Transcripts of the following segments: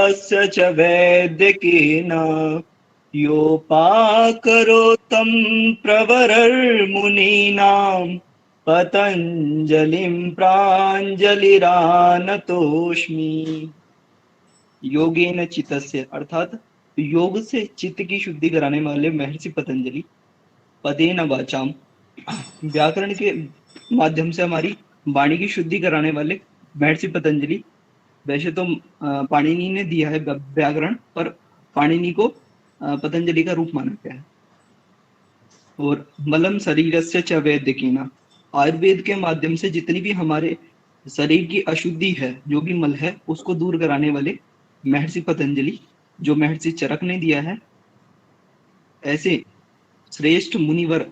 स्य च वैद्यकेन योपाकरोत्तं प्रवरर्मुनीनां पतंजलिं प्राञ्जलिरानतोऽस्मि। योगेन चित्तस्य अर्थात योग से चित्त की शुद्धि कराने वाले महर्षि पतंजलि, पदेन वाचाम व्याकरण के माध्यम से हमारी वाणी की शुद्धि कराने वाले महर्षि पतंजलि। वैसे तो पाणिनि ने दिया है व्याकरण, पर पाणिनि को पतंजलि का रूप माना गया है। और मलम शरीरस्य च वैद्यकीना, आयुर्वेद के माध्यम से जितनी भी हमारे शरीर की अशुद्धि है, जो भी मल है, उसको दूर कराने वाले महर्षि पतंजलि, जो महर्षि चरक ने दिया है। ऐसे श्रेष्ठ मुनिवर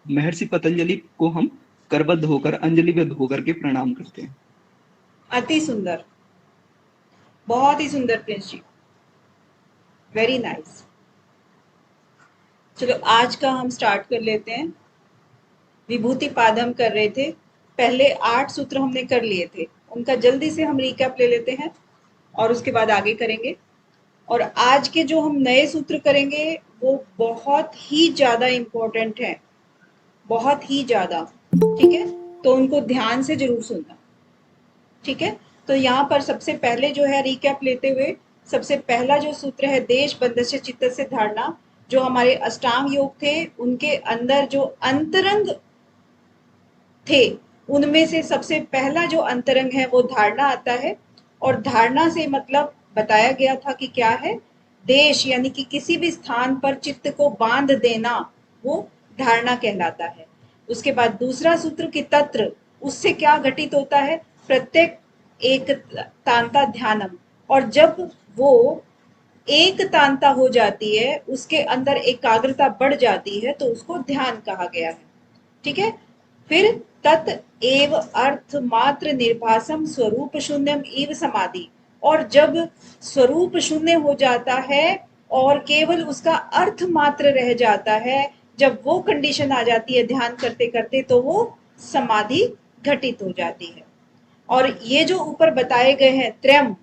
महर्षि पतंजलि को हम करबद्ध होकर, अंजलिबद्ध होकर के प्रणाम करते हैं। अति सुंदर, बहुत ही सुंदर प्रिंस जी, वेरी नाइस। चलो आज का हम स्टार्ट कर लेते हैं। विभूति पाद हम कर रहे थे, पहले 8 सूत्र हमने कर लिए थे, उनका जल्दी से हम रिकैप ले लेते हैं और उसके बाद आगे करेंगे। और आज के जो हम नए सूत्र करेंगे वो बहुत ही ज्यादा इम्पोर्टेंट है, बहुत ही ज्यादा, ठीक है? तो उनको ध्यान से जरूर सुनना, ठीक है? तो यहाँ पर सबसे पहले जो है रिकैप लेते हुए, सबसे पहला जो सूत्र है देश बंधस्य चित्त से धारणा, जो हमारे अष्टांग योग थे उनके अंदर जो अंतरंग थे, उनमें से सबसे पहला जो अंतरंग है वो धारणा आता है। और धारणा से मतलब बताया गया था कि क्या है, देश यानी कि किसी भी स्थान पर चित्त को बांध देना, वो धारणा कहलाता है। उसके बाद दूसरा सूत्र की तत्र, उससे क्या घटित होता है, प्रत्येक एक तांता ध्यानम, और जब वो एक तांता हो जाती है, उसके अंदर एकाग्रता बढ़ जाती है, तो उसको ध्यान कहा गया है, ठीक है? फिर तत् एव अर्थ मात्र निर्भासम स्वरूप शून्यम एव समाधि, और जब स्वरूप शून्य हो जाता है और केवल उसका अर्थ मात्र रह जाता है, जब वो कंडीशन आ जाती है ध्यान करते करते, तो वो समाधि घटित हो जाती है। और ये जो ऊपर बताए गए हैं त्रयम,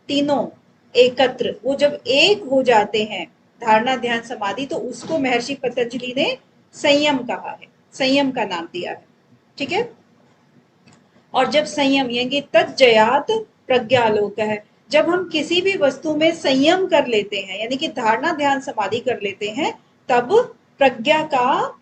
तीनों एकत्र, वो जब एक हो जाते हैं, धारणा ध्यान समाधि, तो उसको महर्षि पतंजलि ने संयम कहा है, संयम का नाम दिया है, ठीक है? और जब संयम यानी तज्जयात प्रज्ञालोक है, जब हम किसी भी वस्तु में संयम कर लेते हैं, यानी कि धारणा ध्यान समाधि कर लेते हैं, तब प्रज्ञा का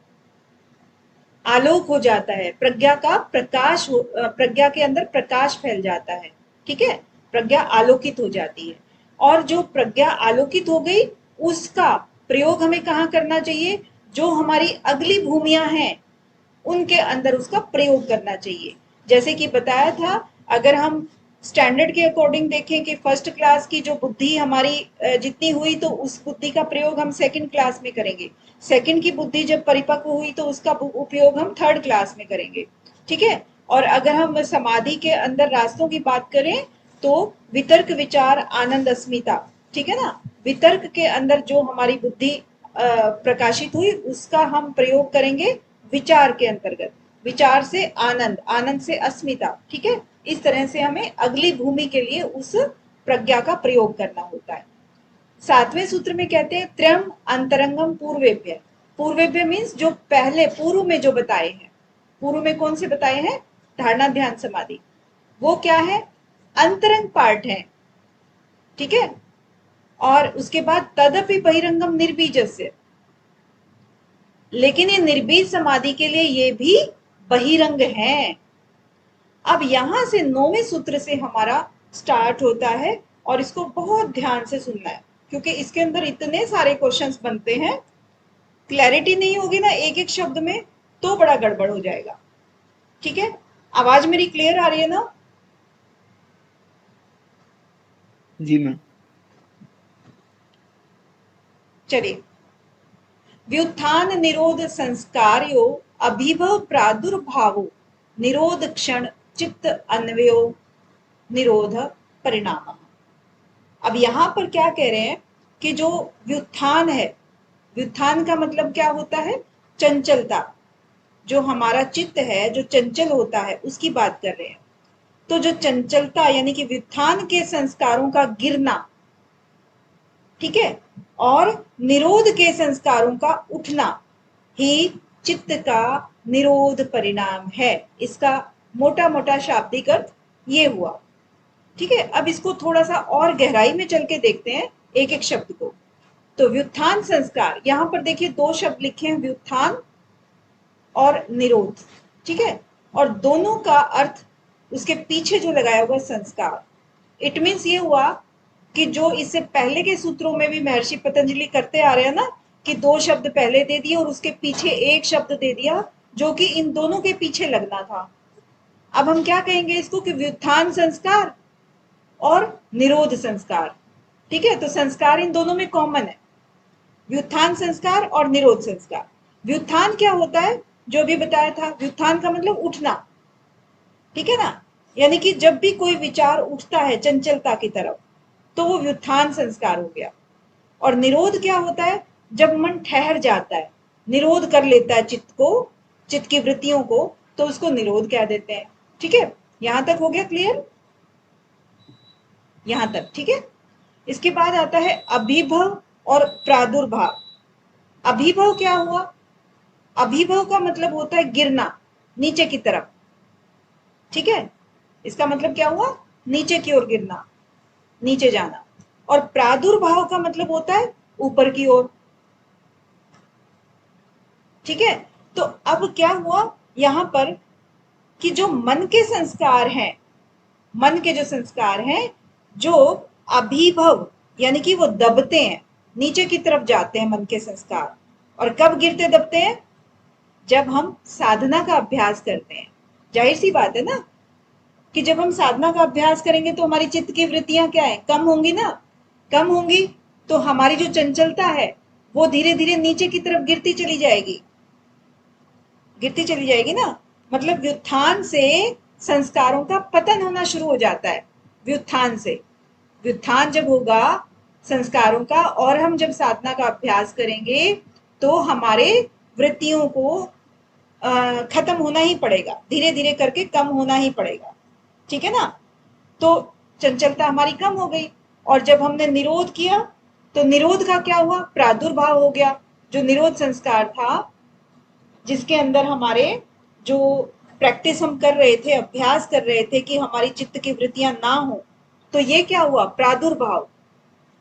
आलोक हो जाता है, प्रज्ञा का प्रकाश, प्रज्ञा के अंदर प्रकाश फैल जाता है, ठीक है? प्रज्ञा आलोकित हो जाती है। और जो प्रज्ञा आलोकित हो गई, उसका प्रयोग हमें कहाँ करना चाहिए, जो हमारी अगली भूमियां हैं उनके अंदर उसका प्रयोग करना चाहिए। जैसे कि बताया था, अगर हम स्टैंडर्ड के अकॉर्डिंग देखें कि फर्स्ट क्लास की जो बुद्धि हमारी जितनी हुई, तो उस बुद्धि का प्रयोग हम सेकंड क्लास में करेंगे। सेकंड की बुद्धि जब परिपक्व हुई, तो उसका उपयोग हम थर्ड क्लास में करेंगे, ठीक है? और अगर हम समाधि के अंदर रास्तों की बात करें, तो वितर्क विचार आनंद अस्मिता, ठीक है ना? वितर्क के अंदर जो हमारी बुद्धि प्रकाशित हुई, उसका हम प्रयोग करेंगे विचार के अंतर्गत, विचार से आनंद, आनंद से अस्मिता, ठीक है? इस तरह से हमें अगली भूमि के लिए उस प्रज्ञा का प्रयोग करना होता है। 7वें सूत्र में कहते हैं त्रयम अंतरंगम पूर्वेभ्य, पूर्वेभ्य मीन्स जो पहले पूर्व में जो बताए हैं, पूर्व में कौन से बताए हैं, धारणा ध्यान समाधि, वो क्या है, अंतरंग पार्ट है, ठीक है? और उसके बाद तदपि बहिरंगम निर्बीजस्य, लेकिन ये निर्बीज समाधि के लिए ये भी बहिरंग है। अब यहां से 9वें सूत्र से हमारा स्टार्ट होता है, और इसको बहुत ध्यान से सुनना है, क्योंकि इसके अंदर इतने सारे क्वेश्चंस बनते हैं, क्लैरिटी नहीं होगी ना एक एक शब्द में, तो बड़ा गड़बड़ हो जाएगा, ठीक है? आवाज मेरी क्लियर आ रही है ना? जी मैम। चलिए, व्युत्थान निरोध संस्कार्यो अभिभव प्रादुर्भावो निरोध क्षण चित्त अन्वयो निरोध परिणाम। अब यहां पर क्या कह रहे हैं कि जो व्युत्थान है, व्युत्थान का मतलब क्या होता है, चंचलता, जो हमारा चित्त है जो चंचल होता है उसकी बात कर रहे हैं। तो जो चंचलता यानी कि व्युत्थान के संस्कारों का गिरना, ठीक है। और निरोध के संस्कारों का उठना ही चित्त का निरोध परिणाम है। इसका मोटा मोटा शाब्दिक अर्थ ये हुआ। ठीक है, अब इसको थोड़ा सा और गहराई में चल के देखते हैं एक एक शब्द को। तो व्युत्थान संस्कार, यहां पर देखिए दो शब्द लिखे हैं, व्युत्थान और निरोध। ठीक है, और दोनों का अर्थ उसके पीछे जो लगाया हुआ संस्कार, इट मीन्स ये हुआ कि जो इससे पहले के सूत्रों में भी महर्षि पतंजलि करते आ रहे हैं ना, कि दो शब्द पहले दे दिए और उसके पीछे एक शब्द दे दिया जो कि इन दोनों के पीछे लगना था। अब हम क्या कहेंगे इसको कि व्युत्थान संस्कार और निरोध संस्कार। ठीक है, तो संस्कार इन दोनों में कॉमन है, व्युत्थान संस्कार और निरोध संस्कार। व्युत्थान क्या होता है, जो भी बताया था, व्युत्थान का मतलब उठना। ठीक है ना, यानी कि जब भी कोई विचार उठता है चंचलता की तरफ, तो वो व्युत्थान संस्कार हो गया। और निरोध क्या होता है, जब मन ठहर जाता है, निरोध कर लेता है चित्त को, चित्त की वृत्तियों को, तो उसको निरोध कह देते हैं। ठीक है, यहां तक हो गया क्लियर, यहां तक ठीक है। इसके बाद आता है अभिभव और प्रादुर्भाव। अभिभव क्या हुआ, अभिभव का मतलब होता है गिरना नीचे की तरफ। ठीक है, इसका मतलब क्या हुआ, नीचे की ओर गिरना, नीचे जाना। और प्रादुर्भाव का मतलब होता है ऊपर की ओर। ठीक है, तो अब क्या हुआ यहां पर कि जो मन के संस्कार हैं, मन के जो संस्कार हैं, जो अभिभव यानी कि वो दबते हैं, नीचे की तरफ जाते हैं मन के संस्कार। और कब गिरते दबते हैं, जब हम साधना का अभ्यास करते हैं। जाहिर सी बात है ना कि जब हम साधना का अभ्यास करेंगे तो हमारी चित्त की वृत्तियां क्या है, कम होंगी ना, कम होंगी, तो हमारी जो चंचलता है वो धीरे धीरे नीचे की तरफ गिरती चली जाएगी, गिरती चली जाएगी ना। मतलब व्युत्थान से संस्कारों का पतन होना शुरू हो जाता है, व्युत्थान से। व्युत्थान जब होगा संस्कारों का, और हम जब साधना का अभ्यास करेंगे, तो हमारे वृत्तियों को खत्म होना ही पड़ेगा, धीरे धीरे करके कम होना ही पड़ेगा। ठीक है ना, तो चंचलता हमारी कम हो गई। और जब हमने निरोध किया, तो निरोध का क्या हुआ, प्रादुर्भाव हो गया। जो निरोध संस्कार था, जिसके अंदर हमारे जो प्रैक्टिस हम कर रहे थे, अभ्यास कर रहे थे कि हमारी चित्त की वृत्तियां ना हो, तो ये क्या हुआ, प्रादुर्भाव।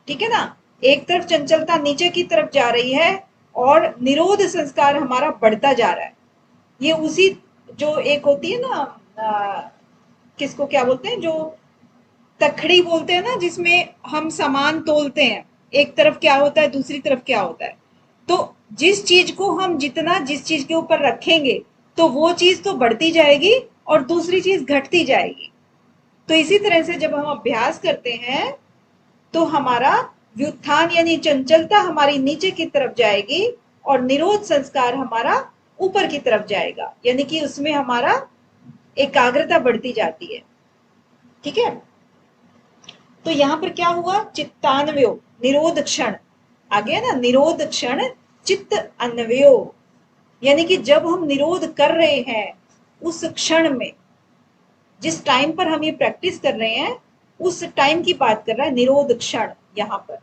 ठीक है ना, एक तरफ चंचलता नीचे की तरफ जा रही है और निरोध संस्कार हमारा बढ़ता जा रहा है। ये उसी जो एक होती है ना, किसको क्या बोलते हैं, जो तखड़ी बोलते हैं ना, जिसमें हम सामान तोलते हैं, एक तरफ क्या होता है दूसरी तरफ क्या होता है। तो जिस चीज को हम जितना जिस चीज के ऊपर रखेंगे, तो वो चीज तो बढ़ती जाएगी और दूसरी चीज घटती जाएगी। तो इसी तरह से जब हम अभ्यास करते हैं, तो हमारा व्युत्थान यानी चंचलता हमारी नीचे की तरफ जाएगी और निरोध संस्कार हमारा ऊपर की तरफ जाएगा, यानी कि उसमें हमारा एकाग्रता बढ़ती जाती है। ठीक है, तो यहां पर क्या हुआ, चित्तान्वयो, निरोध क्षण आ गया ना, निरोध क्षण चित्त अन्वयो, यानी कि जब हम निरोध कर रहे हैं उस क्षण में, जिस टाइम पर हम ये प्रैक्टिस कर रहे हैं, उस टाइम की बात कर रहा है निरोध क्षण यहां पर।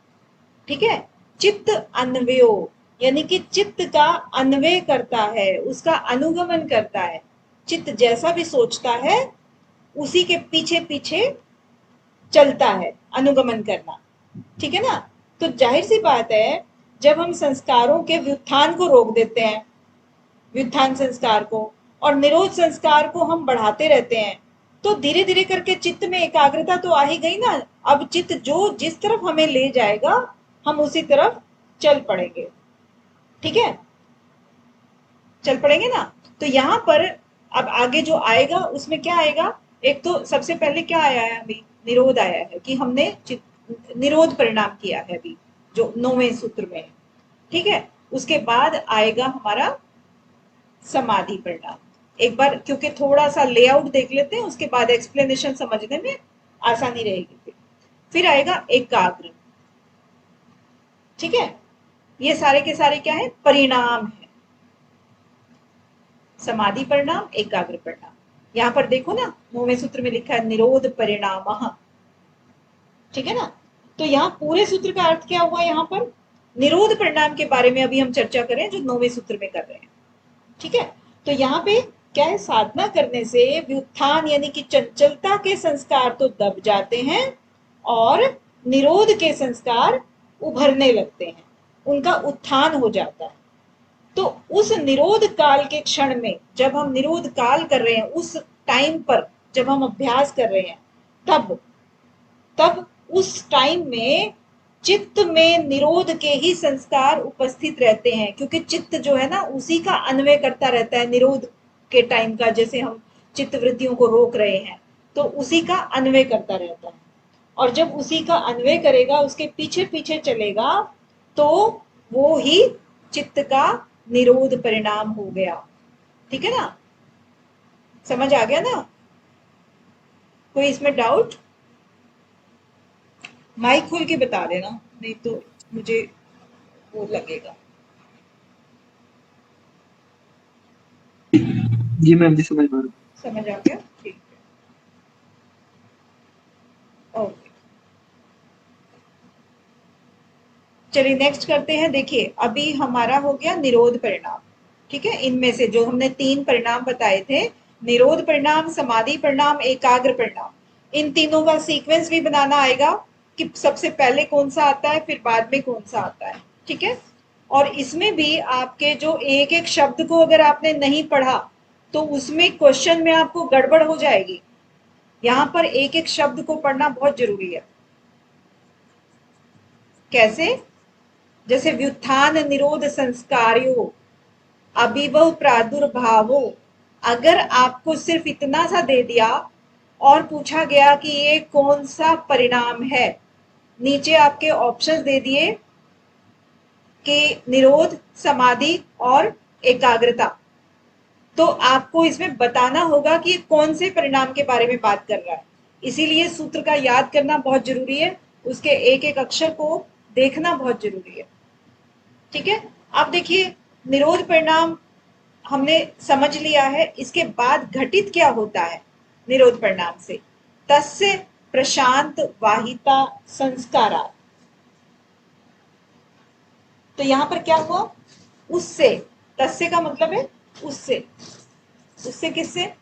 ठीक है, चित्त अन्वयो यानी कि चित्त का अन्वय करता है, उसका अनुगमन करता है। चित्त जैसा भी सोचता है उसी के पीछे पीछे चलता है, अनुगमन करना। ठीक है ना, तो जाहिर सी बात है, जब हम संस्कारों के व्युत्थान को रोक देते हैं, व्युत्थान संस्कार को, और निरोध संस्कार को हम बढ़ाते रहते हैं, तो धीरे धीरे करके चित्त में एकाग्रता तो आ ही गई ना। अब चित्त जो जिस तरफ हमें ले जाएगा, हम उसी तरफ चल पड़ेंगे। ठीक है, चल पड़ेंगे ना। तो यहां पर अब आगे जो आएगा उसमें क्या आएगा, एक तो सबसे पहले क्या आया है, अभी निरोध आया है कि हमने निरोध परिणाम किया है अभी, जो 9वें सूत्र में। ठीक है, उसके बाद आएगा हमारा समाधि परिणाम। एक बार क्योंकि थोड़ा सा लेआउट देख लेते हैं, उसके बाद एक्सप्लेनेशन समझने में आसानी रहेगी। फिर आएगा एकाग्र। ठीक है, ये सारे के सारे क्या है, परिणाम है, समाधि परिणाम, एकाग्र परिणाम। यहां पर देखो ना, 9वें सूत्र में लिखा है निरोध परिणाम। ठीक है ना, तो यहाँ पूरे सूत्र का अर्थ क्या हुआ? यहाँ पर निरोध परिणाम के बारे में अभी हम चर्चा करें जो 9वें सूत्र में कर रहे हैं। ठीक है, तो यहाँ पे क्या है? साधना करने से व्युत्थान यानी कि चंचलता के संस्कार तो दब जाते हैं और निरोध के संस्कार उभरने लगते हैं, उनका उत्थान हो जाता है। तो उस निरोध काल के क्षण में, जब हम निरोध काल कर रहे हैं, उस टाइम पर जब हम अभ्यास कर रहे हैं, तब तब उस टाइम में चित्त में निरोध के ही संस्कार उपस्थित रहते हैं, क्योंकि चित्त जो है ना उसी का अन्वय करता रहता है निरोध के टाइम का। जैसे हम चित्त वृत्तियों को रोक रहे हैं तो उसी का अन्वय करता रहता है, और जब उसी का अन्वय करेगा, उसके पीछे पीछे चलेगा, तो वो ही चित्त का निरोध परिणाम हो गया। ठीक है ना, समझ आ गया ना? कोई इसमें डाउट? माइक खोल के बता देना, नहीं तो मुझे वो लगेगा। जी मैम, जी समझ पा रहा हूँ। समझ आ गया? ठीक है, ओके। चलिए नेक्स्ट करते हैं। देखिए अभी हमारा हो गया निरोध परिणाम। ठीक है, इनमें से जो हमने 3 परिणाम बताए थे, निरोध परिणाम, समाधि परिणाम, एकाग्र परिणाम, इन तीनों का सीक्वेंस भी बनाना आएगा कि सबसे पहले कौन सा आता है, फिर बाद में कौन सा आता है। ठीक है, और इसमें भी आपके जो एक एक शब्द को अगर आपने नहीं पढ़ा तो उसमें क्वेश्चन में आपको गड़बड़ हो जाएगी। यहाँ पर एक एक शब्द को पढ़ना बहुत जरूरी है। कैसे? जैसे व्युत्थान निरोध संस्कार्यो अभिभव प्रादुर्भावो, अगर आपको सिर्फ इतना सा दे दिया और पूछा गया कि ये कौन सा परिणाम है, नीचे आपके ऑप्शंस दे दिए कि निरोध, समाधि और एकाग्रता, तो आपको इसमें बताना होगा कि कौन से परिणाम के बारे में बात कर रहा है। इसीलिए सूत्र का याद करना बहुत जरूरी है, उसके एक एक अक्षर को देखना बहुत जरूरी है। ठीक है, अब देखिए निरोध परिणाम हमने समझ लिया है। इसके बाद घटित क्या होता है निरोध परिणाम से? तस्य प्रशांत वाहिता संस्कारा। तो यहां पर क्या हुआ? उससे, तस्य का मतलब है उससे। उससे किससे?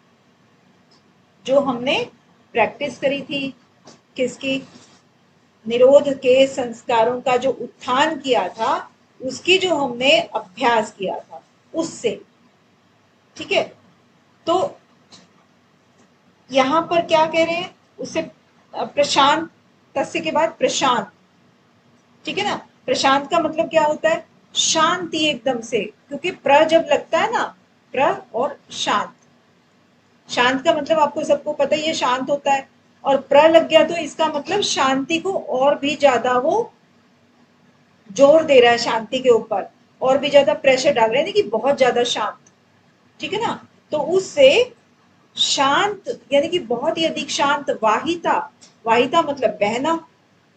जो हमने प्रैक्टिस करी थी, किसकी? निरोध के संस्कारों का जो उत्थान किया था, उसकी जो हमने अभ्यास किया था, उससे। ठीक है, तो यहां पर क्या कह रहे हैं? उससे प्रशांत, तस्य के बाद प्रशांत। ठीक है ना, प्रशांत का मतलब क्या होता है? शांति एकदम से, क्योंकि प्र जब लगता है ना, प्र और शांत, शांत का मतलब आपको सबको पता ही है, शांत होता है, और प्र लग गया तो इसका मतलब शांति को और भी ज्यादा वो जोर दे रहा है, शांति के ऊपर और भी ज्यादा प्रेशर डाल रहा है, कि बहुत ज्यादा शांत। ठीक है ना, तो उससे शांत यानी कि बहुत ही अधिक शांत। वाहिता, वाहिता मतलब बहना,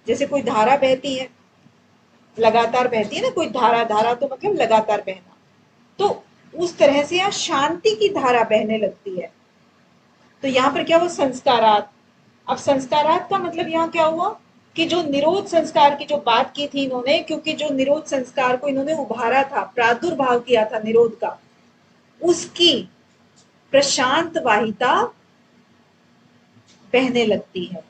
जैसे कोई धारा बहती है, लगातार बहती है ना कोई धारा, धारा तो मतलब लगातार बहना, तो उस तरह से यहाँ शांति की धारा बहने लगती है। तो यहाँ पर क्या हुआ? संस्कारात। अब संस्कारात का मतलब यहाँ क्या हुआ कि जो निरोध संस्कार की जो बात की थी इन्होंने, क्योंकि जो निरोध संस्कार को इन्होंने उभारा था, प्रादुर्भाव किया था निरोध का, उसकी प्रशांत वाहिता बहने लगती है।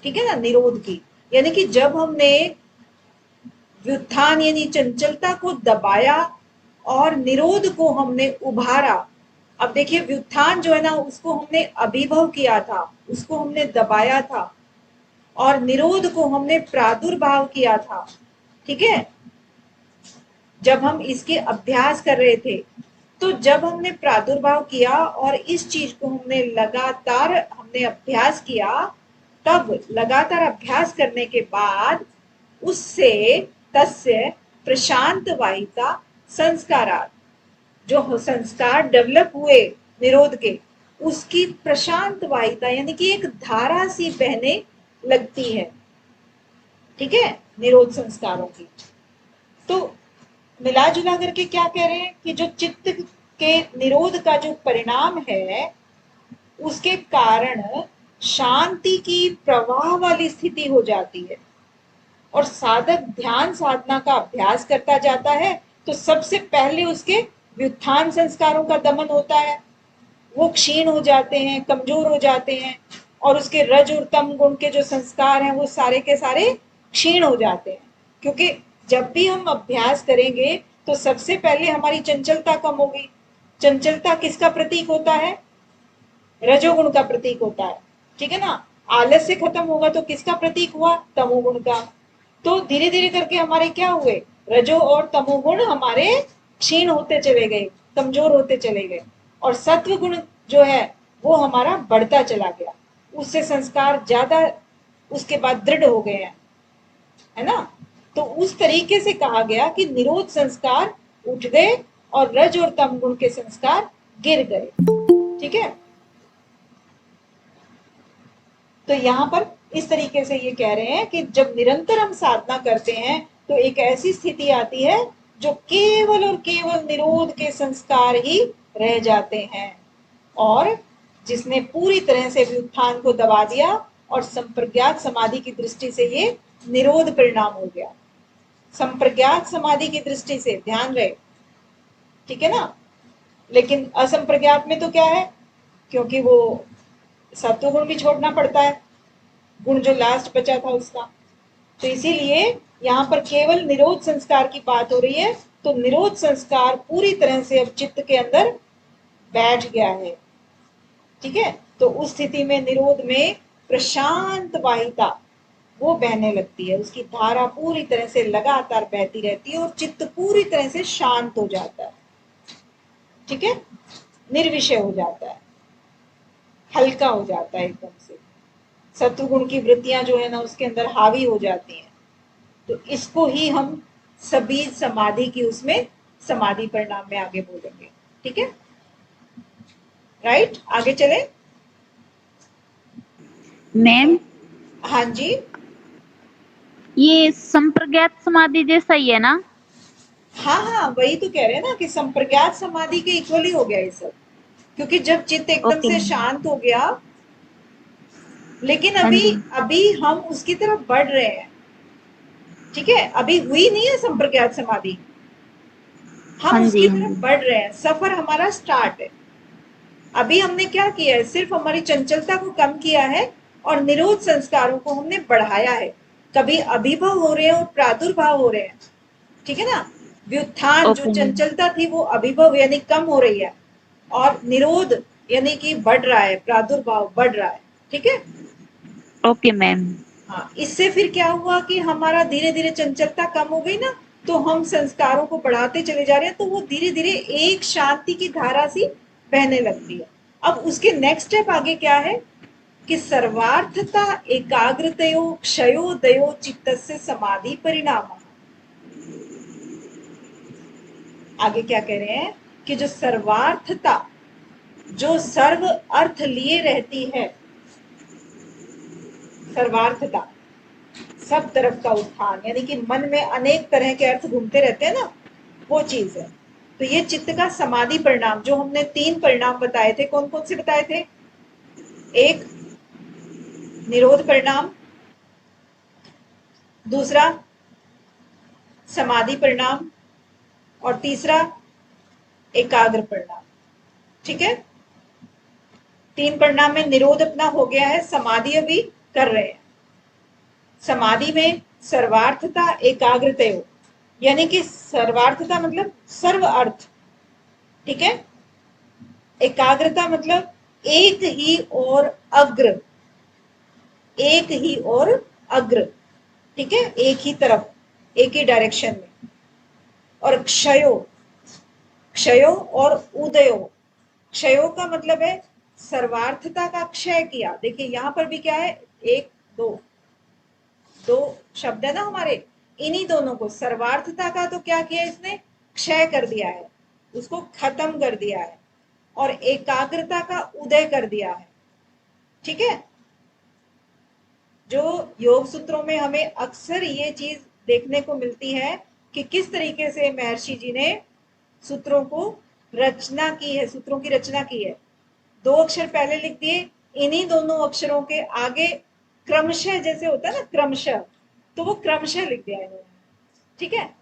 ठीक है ना, निरोध की, यानी कि जब हमने व्युत्थान यानी चंचलता को दबाया और निरोध को हमने उभारा। अब देखिए व्युत्थान जो है ना, उसको हमने अभिभव किया था, उसको हमने दबाया था, और निरोध को हमने प्रादुर्भाव किया था। ठीक है, जब हम इसके अभ्यास कर रहे थे, तो जब हमने प्रादुर्भाव किया और इस चीज को हमने लगातार हमने अभ्यास किया, तब लगातार अभ्यास करने के बाद उससे तस्य प्रशांत वाहिता संस्कारात, जो संस्कार डेवलप हुए निरोध के, उसकी प्रशांत वाहिता यानी कि एक धारा सी बहने लगती है। ठीक है, निरोध संस्कारों की। तो मिला जुला करके क्या कह रहे हैं कि जो चित्त के निरोध का जो परिणाम है, उसके कारण शांति की प्रवाह वाली स्थिति हो जाती है। और साधक ध्यान साधना का अभ्यास करता जाता है तो सबसे पहले उसके व्युत्थान संस्कारों का दमन होता है, वो क्षीण हो जाते हैं, कमजोर हो जाते हैं, और उसके रज और तम गुण के जो संस्कार हैं वो सारे के सारे क्षीण हो जाते हैं। क्योंकि जब भी हम अभ्यास करेंगे तो सबसे पहले हमारी चंचलता कम होगी। चंचलता किसका प्रतीक होता है? रजोगुण का प्रतीक होता है, ठीक है ना। आलस्य खत्म होगा तो किसका प्रतीक हुआ? तमोगुण का। तो धीरे धीरे करके हमारे क्या हुए? रजो और तमोगुण हमारे क्षीण होते चले गए, कमजोर होते चले गए, और सत्व गुण जो है वो हमारा बढ़ता चला गया। उससे संस्कार ज्यादा उसके बाद दृढ़ हो गए हैं, है ना। तो उस तरीके से कहा गया कि निरोध संस्कार उठ गए और रज और तम गुण के संस्कार गिर गए, ठीक है। तो यहाँ पर इस तरीके से ये कह रहे हैं कि जब निरंतर हम साधना करते हैं तो एक ऐसी स्थिति आती है जो केवल और केवल निरोध के संस्कार ही रह जाते हैं, और जिसने पूरी तरह से व्युत्थान को दबा दिया और संप्रज्ञात समाधि की दृष्टि से ये निरोध परिणाम हो गया। संप्रज्ञात समाधि की दृष्टि से ध्यान रहे, ठीक है ना। लेकिन असंप्रज्ञात में तो क्या है, क्योंकि वो सत्वगुण भी छोड़ना पड़ता है, गुण जो लास्ट बचा था उसका। तो इसीलिए यहाँ पर केवल निरोध संस्कार की बात हो रही है। तो निरोध संस्कार पूरी तरह से अब चित्त के अंदर बैठ गया है, ठीक है। तो उस स्थिति में निरोध में प्रशांत वाहिता वो बहने लगती है, उसकी धारा पूरी तरह से लगातार बहती रहती है और चित्त पूरी तरह से शांत हो जाता है, ठीक है, निर्विषय हो जाता है, हल्का हो जाता है एकदम से। सत्वगुण की वृत्तियां जो है ना उसके अंदर हावी हो जाती हैं। तो इसको ही हम सभी समाधि की उसमें समाधि परिणाम में आगे बोलेंगे, ठीक है, राइट। आगे चले। मैम हाँ जी, ये संप्रज्ञात समाधि जैसा ही है ना? हाँ हाँ, वही तो कह रहे हैं ना कि संप्रज्ञात समाधि के इक्वली हो गया ये सब। क्योंकि जब चित्त एकदम ओके से मैम। शांत हो गया, लेकिन हाँ अभी जी। अभी हम उसकी तरफ बढ़ रहे हैं, ठीक है। अभी हुई नहीं है संप्रज्ञात समाधि, हम हाँ जी। उसकी हाँ तरफ जी। बढ़ रहे हैं, सफर हमारा स्टार्ट है। अभी हमने क्या किया है? सिर्फ हमारी चंचलता को कम किया है और निरोध संस्कारों को हमने बढ़ाया है। कभी अभिभव हो रहे हैं और प्रादुर्भाव हो रहे हैं, ठीक है ना। व्युत्थान जो ओके मैम। चंचलता थी वो अभिभव यानी कम हो रही है, और निरोध यानी कि बढ़ रहा है, प्रादुर्भाव बढ़ रहा है, ठीक है। Okay ma'am. हाँ, इससे फिर क्या हुआ कि हमारा धीरे धीरे चंचलता कम हो गई ना, तो हम संस्कारों को बढ़ाते चले जा रहे हैं, तो वो धीरे धीरे एक शांति की धारा सी बहने लगती है। अब उसके नेक्स्ट स्टेप आगे क्या है कि सर्वार्थता एकाग्रतयो क्षयोदयो चित्तस्य समाधि परिणाम। आगे क्या कह रहे हैं कि जो सर्वार्थता, जो सर्व अर्थ लिए रहती है, सर्वार्थता सब तरफ का उत्थान, यानी कि मन में अनेक तरह के अर्थ घूमते रहते हैं ना, वो चीज है। तो ये चित्त का समाधि परिणाम, जो हमने 3 परिणाम बताए थे, कौन कौन से बताए थे? एक निरोध परिणाम, दूसरा समाधि परिणाम, और तीसरा एकाग्र परिणाम, ठीक है। 3 परिणाम में निरोध अपना हो गया है, समाधि अभी कर रहे हैं। समाधि में सर्वार्थता एकाग्रतयो, यानी कि सर्वार्थता मतलब सर्व अर्थ, ठीक है। एकाग्रता मतलब एक ही और अग्र, एक ही और अग्र, ठीक है, एक ही तरफ, एक ही डायरेक्शन में। और क्षयो, क्षयो और उदयो, क्षयो का मतलब है सर्वार्थता का क्षय किया। देखिए यहां पर भी क्या है, एक दो दो शब्द है ना हमारे, इन्हीं दोनों को, सर्वार्थता का तो क्या किया इसने, क्षय कर दिया है, उसको खत्म कर दिया है, और एकाग्रता का उदय कर दिया है, ठीक है। जो योग सूत्रों में हमें अक्सर ये चीज देखने को मिलती है कि किस तरीके से महर्षि जी ने सूत्रों को रचना की है, सूत्रों की रचना की है। 2 अक्षर पहले लिख दिए, इन्हीं दोनों अक्षरों के आगे क्रमशः, जैसे होता है ना क्रमशः, तो वो क्रमशः लिख दिया इन्होंने, ठीक है।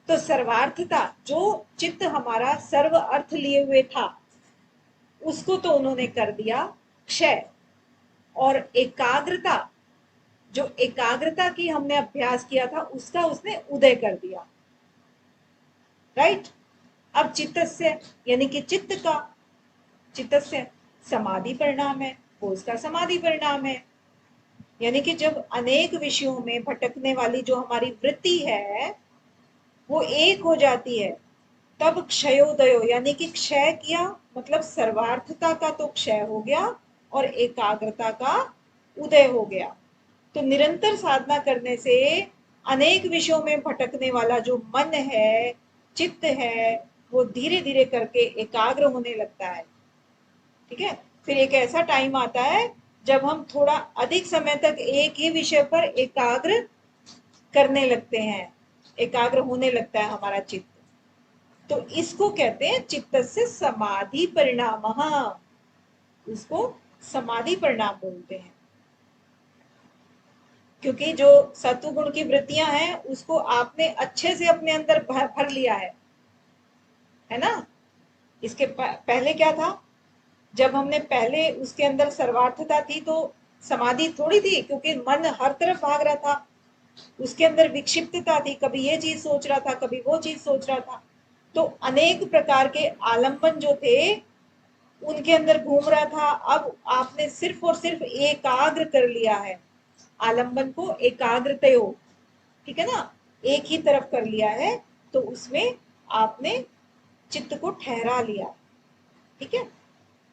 तो सर्वार्थता, जो चित्त हमारा सर्व अर्थ लिए हुए था, उसको तो उन्होंने कर दिया क्षय, और एकाग्रता, जो एकाग्रता की हमने अभ्यास किया था, उसका उसने उदय कर दिया, राइट। अब चित्तस्य यानी कि चित्त का, चित्तस्य समाधि परिणाम है, वो उसका समाधि परिणाम है। यानी कि जब अनेक विषयों में भटकने वाली जो हमारी वृत्ति है वो एक हो जाती है, तब क्षयोदयो यानी कि क्षय किया, मतलब सर्वार्थता का तो क्षय हो गया और एकाग्रता का उदय हो गया। तो निरंतर साधना करने से अनेक विषयों में भटकने वाला जो मन है, चित्त है, वो धीरे धीरे करके एकाग्र होने लगता है, ठीक है। फिर एक ऐसा टाइम आता है जब हम थोड़ा अधिक समय तक एक ही विषय पर एकाग्र करने लगते हैं, एकाग्र होने लगता है हमारा चित्त। तो इसको कहते हैं चित्तस्य समाधि परिणामः, उसको समाधि परिणाम बोलते हैं। क्योंकि जो सत्वगुण की वृत्तियां हैं उसको आपने अच्छे से अपने अंदर भर लिया है ना। इसके पहले क्या था, जब हमने पहले उसके अंदर सर्वार्थता थी तो समाधि थोड़ी थी, क्योंकि मन हर तरफ भाग रहा था, उसके अंदर विक्षिप्तता थी, कभी ये चीज सोच रहा था, कभी वो चीज सोच रहा था। तो अनेक प्रकार के आलंबन जो थे उनके अंदर घूम रहा था। अब आपने सिर्फ और सिर्फ एकाग्र कर लिया है, आलंबन को एकाग्रतयो, ठीक है ना, एक ही तरफ कर लिया है, तो उसमें आपने चित्त को ठहरा लिया, ठीक है।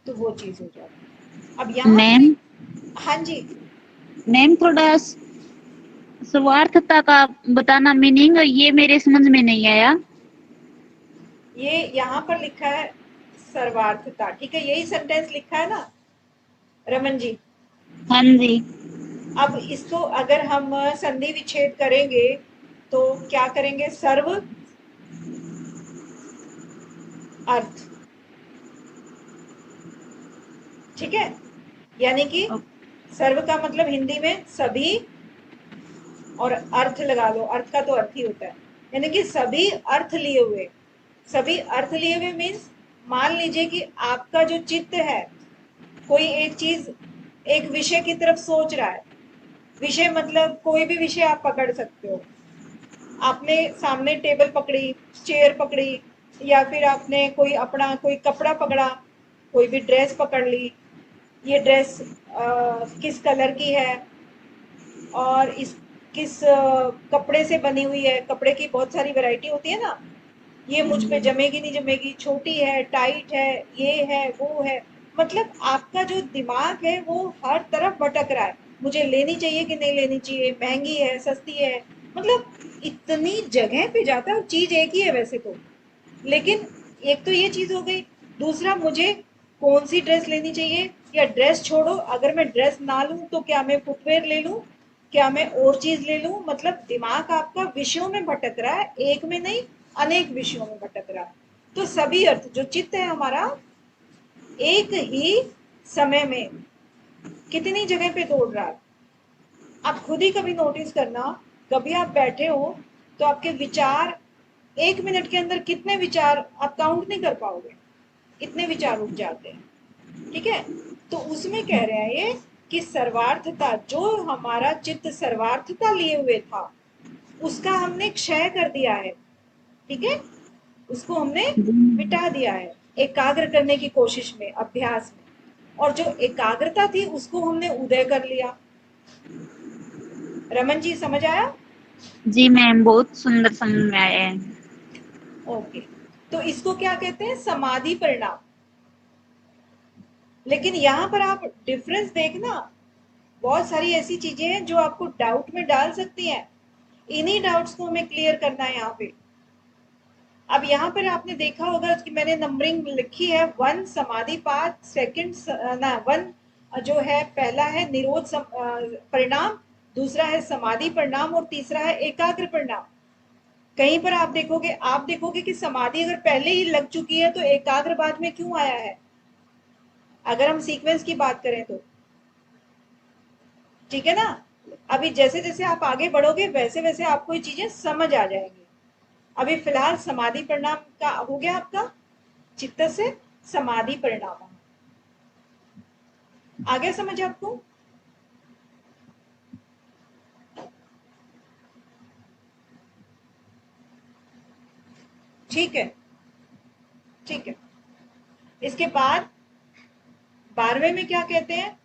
तो वो चीज हो जाती है। अब यहाँ मैम हाँ जी, मैम थोड़ा स्वार्थता का बताना मीनिंग, ये मेरे समझ में नहीं आया। ये यहाँ पर लिखा है सर्वार्थता, ठीक है, यही सेंटेंस लिखा है ना रमन जी। हाँ जी। अब इसको अगर हम संधि विच्छेद करेंगे तो क्या करेंगे, सर्व अर्थ, ठीक है। यानी कि सर्व का मतलब हिंदी में सभी, और अर्थ लगा लो, अर्थ का तो अर्थ ही होता है, यानी कि सभी अर्थ लिए हुए। सभी अर्थ लिए हुए मीन्स, मान लीजिए कि आपका जो चित्त है कोई एक चीज, एक विषय की तरफ सोच रहा है, विषय मतलब कोई भी विषय आप पकड़ सकते हो। आपने सामने टेबल पकड़ी, चेयर पकड़ी, या फिर आपने कोई अपना कोई कपड़ा पकड़ा, कोई भी ड्रेस पकड़ ली, ये ड्रेस किस कलर की है और इस किस कपड़े से बनी हुई है, कपड़े की बहुत सारी वैरायटी होती है ना, ये मुझ पे जमेगी नहीं जमेगी, छोटी है, टाइट है, ये है, वो है। मतलब आपका जो दिमाग है वो हर तरफ भटक रहा है, मुझे लेनी चाहिए कि नहीं लेनी चाहिए, महंगी है, सस्ती है, मतलब इतनी जगह पे जाता है। चीज एक ही है वैसे तो, लेकिन एक तो ये चीज हो गई। दूसरा, मुझे कौन सी ड्रेस लेनी चाहिए, या ड्रेस छोड़ो, अगर मैं ड्रेस ना लूं तो क्या मैं फुटवेयर ले लूं, क्या मैं और चीज ले लूं। मतलब दिमाग आपका विषयों में भटक रहा है, एक में नहीं अनेक विषयों में भटक रहा है। तो सभी अर्थ, जो चित्त है हमारा, एक ही समय में कितनी जगह पे दौड़ रहा है। आप खुद ही कभी नोटिस करना, कभी आप बैठे हो तो आपके विचार, एक मिनट के अंदर कितने विचार आप काउंट नहीं कर पाओगे, इतने विचार उठ जाते हैं, ठीक है। तो उसमें कह रहे हैं ये कि सर्वार्थता, जो हमारा चित्त सर्वार्थता लिए हुए था उसका हमने क्षय कर दिया है, ठीक है, उसको हमने मिटा दिया है एकाग्र करने की कोशिश में, अभ्यास में। और जो एकाग्रता थी उसको हमने उदय कर लिया। रमन जी समझ आया? जी मैम, बहुत सुंदर समझ में आया है। ओके, तो इसको क्या कहते हैं, समाधि परिणाम। लेकिन यहाँ पर आप डिफरेंस देखना, बहुत सारी ऐसी चीजें हैं जो आपको डाउट में डाल सकती हैं, इन्हीं डाउट्स को हमें क्लियर करना है यहाँ पे। अब यहाँ पर आपने देखा होगा कि मैंने नंबरिंग लिखी है, 1 समाधि पाठ, सेकंड ना 1 जो है, पहला है निरोध परिणाम, दूसरा है समाधि परिणाम, और तीसरा है एकाग्र परिणाम। कहीं पर आप देखोगे कि समाधि अगर पहले ही लग चुकी है तो एकाग्र बाद में क्यों आया है, अगर हम सीक्वेंस की बात करें तो, ठीक है ना। अभी जैसे जैसे आप आगे बढ़ोगे वैसे वैसे आपको ये चीजें समझ आ जाएंगी। अभी फिलहाल समाधि परिणाम का हो गया आपका, चित्त से समाधि परिणाम। आ गया समझ आपको? ठीक है, ठीक है। इसके बाद 12वें में क्या कहते हैं?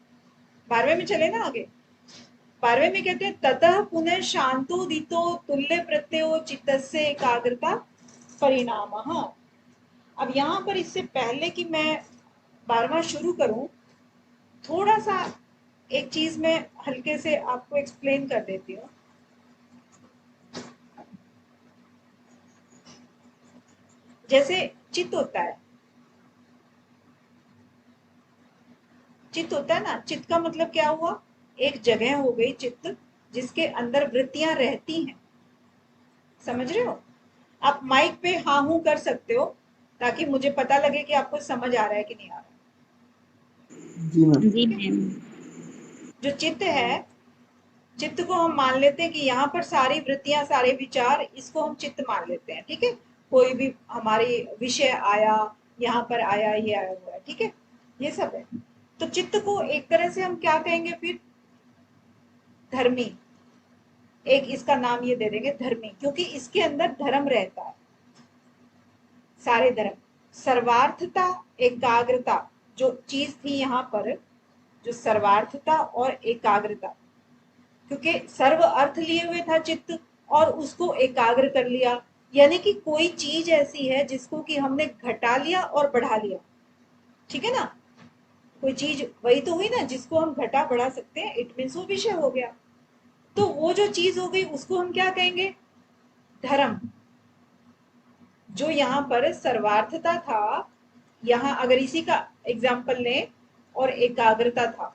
12वें में चले ना आगे। 12वें में कहते हैं ततः पुनः शांतोदितो तुल्य प्रत्ययो चित्तस्य एकाग्रता परिणामः। अब यहाँ पर इससे पहले कि मैं 12वां शुरू करूं, थोड़ा सा एक चीज मैं हल्के से आपको एक्सप्लेन कर देती हूँ। जैसे चित्त होता है, चित्त होता है ना, चित्त का मतलब क्या हुआ? एक जगह हो गई चित्त, जिसके अंदर वृत्तियां रहती हैं। समझ रहे हो? आप माइक पे हाँ हूं कर सकते हो, ताकि मुझे पता लगे कि आपको समझ आ रहा है कि नहीं आ रहा है। जी मैम। जी मैम। जो चित्त है, चित्त को हम मान लेते हैं कि यहाँ पर सारी वृत्तियां, सारे विचार, इसको हम चित्त मान लेते हैं। ठीक है, कोई भी हमारी विषय आया, यहाँ पर आया, ये आया हुआ है, ठीक है, ये सब है। तो चित्त को एक तरह से हम क्या कहेंगे फिर? धर्मी। एक इसका नाम ये दे देंगे धर्मी, क्योंकि इसके अंदर धर्म रहता है, सारे धर्म। सर्वार्थता, एकाग्रता, जो चीज थी यहाँ पर, जो सर्वार्थता और एकाग्रता, क्योंकि सर्व अर्थ लिए हुए था चित्त, और उसको एकाग्र कर लिया। यानी कि कोई चीज ऐसी है जिसको कि हमने घटा लिया और बढ़ा लिया। ठीक है ना? कोई चीज वही तो हुई ना जिसको हम घटा बढ़ा सकते हैं, इट मीन्स वो विषय हो गया। तो वो जो चीज हो गई उसको हम क्या कहेंगे? धर्म। जो यहाँ पर सर्वार्थता था, यहाँ अगर इसी का एग्जाम्पल लें, और एकाग्रता था,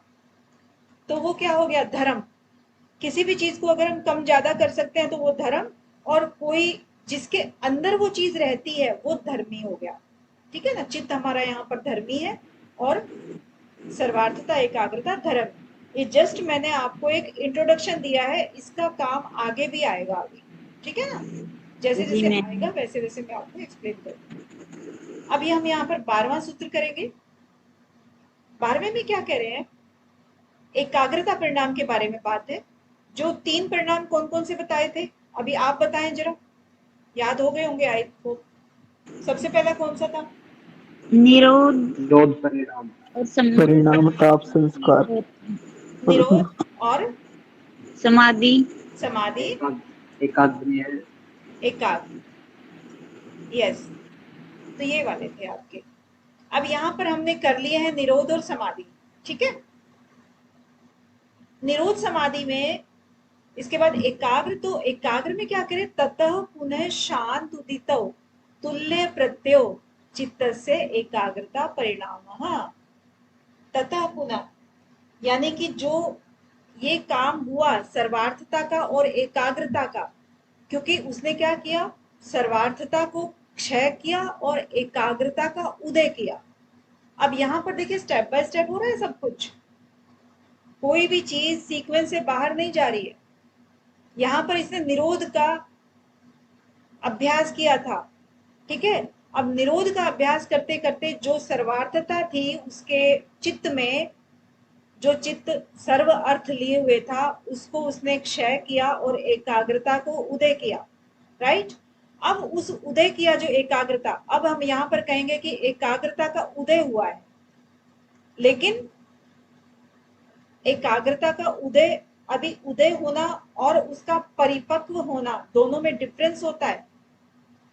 तो वो क्या हो गया? धर्म। किसी भी चीज को अगर हम कम ज्यादा कर सकते हैं तो वो धर्म, और कोई जिसके अंदर वो चीज रहती है वो धर्मी हो गया। ठीक है ना? चित्त हमारा यहाँ पर धर्मी है, और सर्वार्थता, एकाग्रता धर्म। ये जस्ट मैंने आपको एक इंट्रोडक्शन दिया है, इसका काम आगे भी आएगा आगे। ठीक है ना? जैसे जी जैसे मैम। आएगा वैसे वैसे मैं आपको एक्सप्लेन करूंगी। अभी हम यहाँ पर 12वां सूत्र करेंगे। 12वें में क्या कह रहे हैं? एकाग्रता परिणाम के बारे में बात है। जो 3 परिणाम कौन कौन से बताए थे, अभी आप बताएं जरा, याद हो गए होंगे आई को। सबसे पहला कौन सा था? निरोध निरोध परिणाम। और परिणाम ताप संस्कार। निरोध और समाधि। समाधि, एकाग्री है। एकाग्र। यस, तो ये वाले थे आपके। अब यहाँ पर हमने कर लिए हैं निरोध और समाधि। ठीक है? निरोध समाधि में इसके बाद एकाग्र, तो एकाग्र में क्या करें? ततः पुनः शांत उदितो तुल्य प्रत्ययो चित्तस्य एकाग्रता परिणामः। ततः पुनः, यानी कि जो ये काम हुआ सर्वार्थता का और एकाग्रता का, क्योंकि उसने क्या किया? सर्वार्थता को क्षय किया और एकाग्रता का उदय किया। अब यहाँ पर देखिए स्टेप बाय स्टेप हो रहा है सब कुछ, कोई भी चीज सीक्वेंस से बाहर नहीं जा रही है। यहाँ पर इसने निरोध का अभ्यास किया था। ठीक है? अब निरोध का अभ्यास करते करते जो सर्वार्थता थी उसके चित्त में, जो चित्त सर्व अर्थ लिए हुए था, उसको उसने क्षय किया और एकाग्रता को उदय किया। राइट? अब उस उदय किया जो एकाग्रता, अब हम यहाँ पर कहेंगे कि एकाग्रता का उदय हुआ है। लेकिन एकाग्रता का उदय, अभी उदय होना और उसका परिपक्व होना, दोनों में डिफरेंस होता है।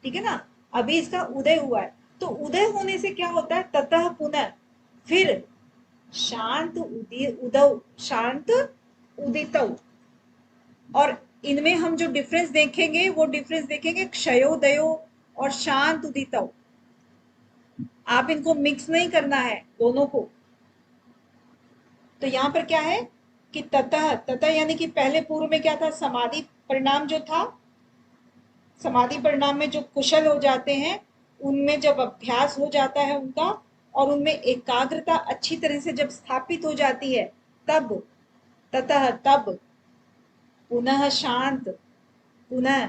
ठीक है ना? अभी इसका उदय हुआ है, तो उदय होने से क्या होता है? ततः पुनः, फिर शांत उदौ, शांत उदितौ। और इनमें हम जो डिफरेंस देखेंगे वो डिफरेंस देखेंगे क्षयोदयो और शांत उदितौ। आप इनको मिक्स नहीं करना है दोनों को। तो यहाँ पर क्या है कि ततः, ततः यानी कि पहले पूर्व में क्या था? समाधि परिणाम जो था, समाधि परिणाम में जो कुशल हो जाते हैं, उनमें जब अभ्यास हो जाता है उनका, और उनमें एकाग्रता अच्छी तरह से जब स्थापित हो जाती है, तब ततः, तब पुनः शांत, पुनः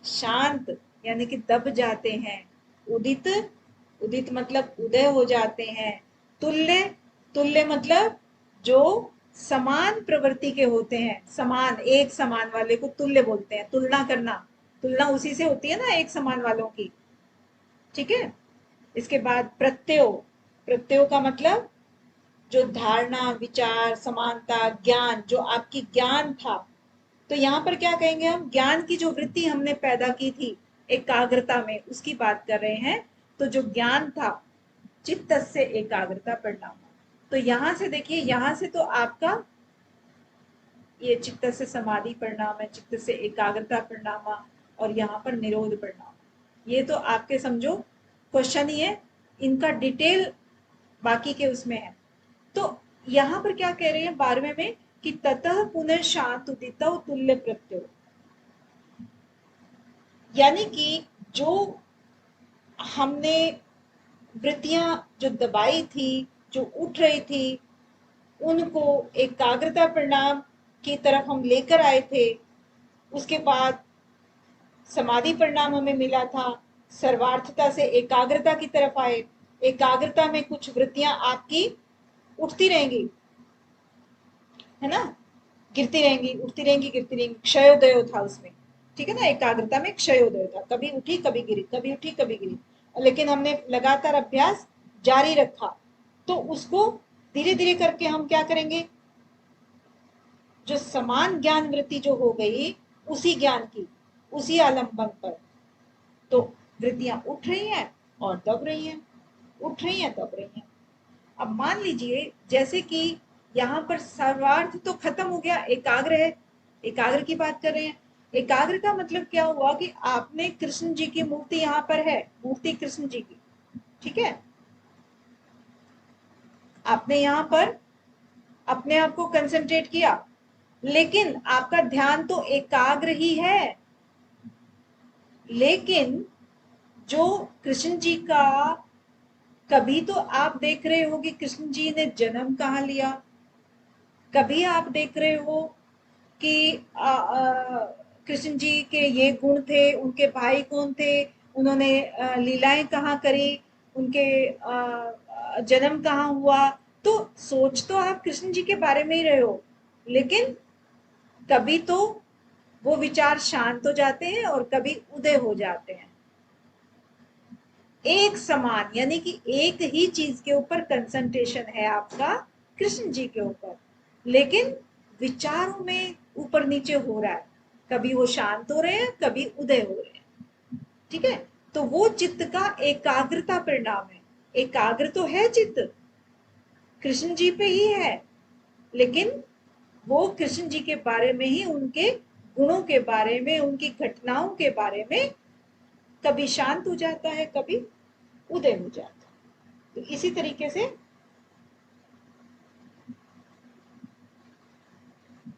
शांत यानी कि दब जाते हैं। उदित, उदित मतलब उदय हो जाते हैं। तुल्य, तुल्य मतलब जो समान प्रवृत्ति के होते हैं, समान एक समान वाले को तुल्य बोलते हैं। तुलना करना, तुलना उसी से होती है ना एक समान वालों की, ठीक है। इसके बाद प्रत्ययो, प्रत्ययो का मतलब जो धारणा, विचार, समानता, ज्ञान, जो आपकी ज्ञान था। तो यहाँ पर क्या कहेंगे हम, ज्ञान की जो वृत्ति हमने पैदा की थी एकाग्रता में, उसकी बात कर रहे हैं। तो जो ज्ञान था, चित्त से एकाग्रता परिणाम। तो यहां से देखिए, यहां से तो आपका ये चित्त से समाधि परिणाम है, चित्त से एकाग्रता परिणाम, और यहाँ पर निरोध परिणाम। ये तो आपके समझो क्वेश्चन ही है, इनका डिटेल बाकी के उसमें है। तो यहाँ पर क्या कह रहे हैं 12वें में कि ततः पुनर्शांत उदित तुल्य प्रत्यय, यानी कि जो हमने वृत्तियां जो दबाई थी, जो उठ रही थी, उनको एकाग्रता परिणाम की तरफ हम लेकर आए थे। उसके बाद समाधि परिणाम हमें मिला था, सर्वार्थता से एकाग्रता की तरफ आए। एकाग्रता में कुछ वृत्तियां आपकी उठती रहेंगी, है ना, गिरती रहेंगी, उठती रहेंगी, गिरती रहेंगी। क्षयोदय था उसमें, ठीक है ना, एकाग्रता में क्षयोदय था, कभी उठी कभी गिरी, कभी उठी कभी गिरी। लेकिन हमने लगातार अभ्यास जारी रखा, तो उसको धीरे धीरे करके हम क्या करेंगे, जो समान ज्ञान वृत्ति जो हो गई, उसी ज्ञान की, उसी आलंबन पर तो वृत्तियां उठ रही हैं और दब रही हैं, उठ रही हैं दब रही हैं। अब मान लीजिए जैसे कि यहाँ पर सर्वार्थ तो खत्म हो गया, एकाग्र है, एकाग्र की बात कर रहे हैं। एकाग्र का मतलब क्या हुआ कि आपने कृष्ण जी की मूर्ति यहाँ पर है, मूर्ति कृष्ण जी की, ठीक है, आपने यहाँ पर अपने आप को कंसंट्रेट किया, लेकिन आपका ध्यान तो एकाग्र ही है। लेकिन जो कृष्ण जी का, कभी तो आप देख रहे हो कि कृष्ण जी ने जन्म कहाँ लिया, कभी आप देख रहे हो कि कृष्ण जी के ये गुण थे, उनके भाई कौन थे, उन्होंने लीलाएं कहाँ करी, उनके जन्म कहाँ हुआ। तो सोच तो आप कृष्ण जी के बारे में ही रहे हो, लेकिन कभी तो वो विचार शांत हो जाते हैं और कभी उदय हो जाते हैं। एक समान यानी कि एक ही चीज के ऊपर कंसंट्रेशन है आपका कृष्ण जी के ऊपर, लेकिन विचारों में ऊपर नीचे हो रहा है, कभी वो शांत हो रहे हैं, कभी उदय हो रहे हैं, ठीक है। तो वो चित्त का एकाग्रता परिणाम है। एकाग्र तो है चित्त, कृष्ण जी पे ही है, लेकिन वो कृष्ण जी के बारे में ही, उनके गुणों के बारे में, उनकी घटनाओं के बारे में कभी शांत हो जाता है, कभी उदय हो जाता है। तो इसी तरीके से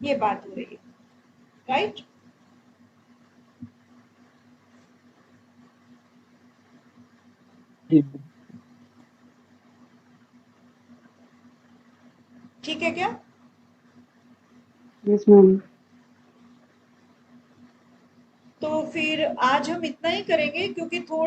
ये बात हो रही है, राइट। जी ठीक है क्या? Yes ma'am. तो फिर आज हम इतना ही करेंगे, क्योंकि थोड़ा